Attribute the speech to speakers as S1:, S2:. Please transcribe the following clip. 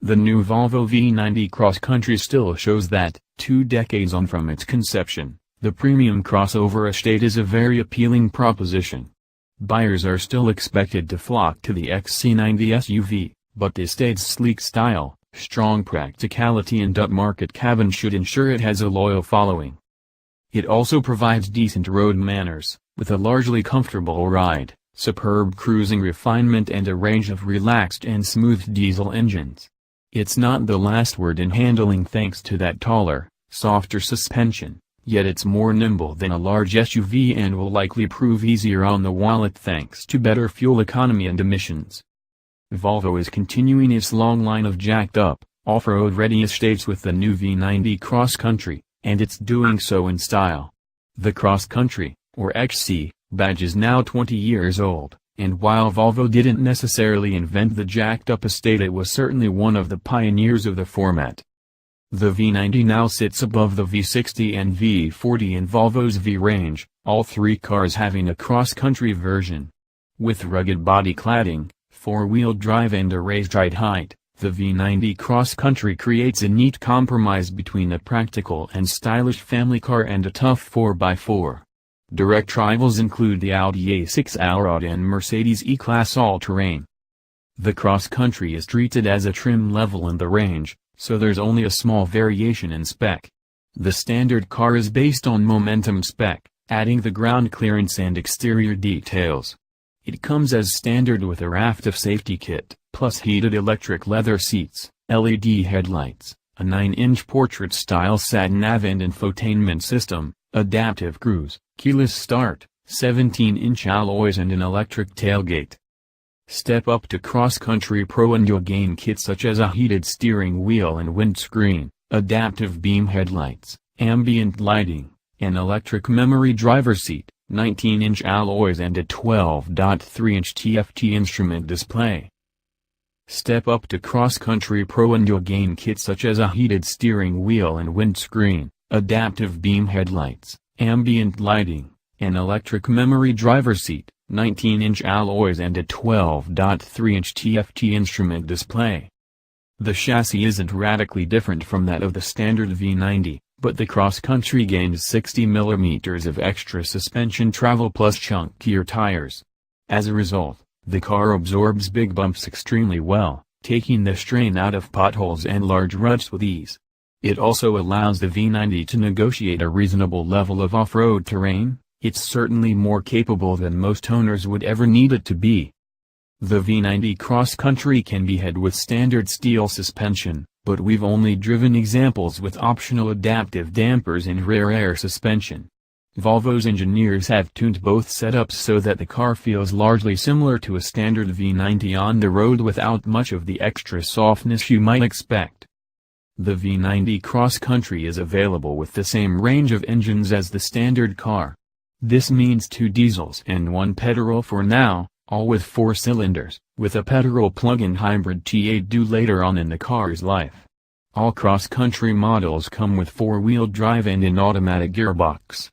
S1: The new Volvo V90 Cross Country still shows that, 2 decades on from its conception, the premium crossover estate is a very appealing proposition. Buyers are still expected to flock to the XC90 SUV, but the estate's sleek style, strong practicality and upmarket cabin should ensure it has a loyal following. It also provides decent road manners, with a largely comfortable ride, superb cruising refinement and a range of relaxed and smooth diesel engines. It's not the last word in handling thanks to that taller, softer suspension, yet it's more nimble than a large SUV and will likely prove easier on the wallet thanks to better fuel economy and emissions. Volvo is continuing its long line of jacked-up, off-road ready estates with the new V90 Cross Country, and it's doing so in style. The Cross Country, or XC, badge is now 20 years old. And while Volvo didn't necessarily invent the jacked-up estate, it was certainly one of the pioneers of the format. The V90 now sits above the V60 and V40 in Volvo's V range, all 3 cars having a cross-country version. With rugged body cladding, 4-wheel drive and a raised ride height, the V90 Cross Country creates a neat compromise between a practical and stylish family car and a tough 4x4. Direct rivals include the Audi A6 Allroad and Mercedes E-Class All-Terrain. The Cross Country is treated as a trim level in the range, so there's only a small variation in spec. The standard car is based on Momentum spec, adding the ground clearance and exterior details. It comes as standard with a raft of safety kit, plus heated electric leather seats, LED headlights, a 9-inch portrait-style sat-nav and infotainment system, adaptive cruise, keyless start, 17-inch alloys and an electric tailgate. Step up to Cross Country Pro and you'll gain kits such as a heated steering wheel and windscreen, adaptive beam headlights, ambient lighting, an electric memory driver seat, 19-inch alloys and a 12.3-inch TFT instrument display. Step up to Cross Country Pro and you'll gain kits such as a heated steering wheel and windscreen, adaptive beam headlights, ambient lighting, an electric memory driver seat, 19-inch alloys and a 12.3-inch TFT instrument display. The chassis isn't radically different from that of the standard V90, but the Cross Country gains 60 mm of extra suspension travel plus chunkier tires. As a result, the car absorbs big bumps extremely well, taking the strain out of potholes and large ruts with ease. It also allows the V90 to negotiate a reasonable level of off-road terrain. It's certainly more capable than most owners would ever need it to be. The V90 Cross Country can be had with standard steel suspension, but we've only driven examples with optional adaptive dampers and rear air suspension. Volvo's engineers have tuned both setups so that the car feels largely similar to a standard V90 on the road without much of the extra softness you might expect. The V90 Cross Country is available with the same range of engines as the standard car. This means 2 diesels and 1 petrol for now, all with 4 cylinders, with a petrol plug-in hybrid T8 due later on in the car's life. All cross-country models come with 4-wheel drive and an automatic gearbox.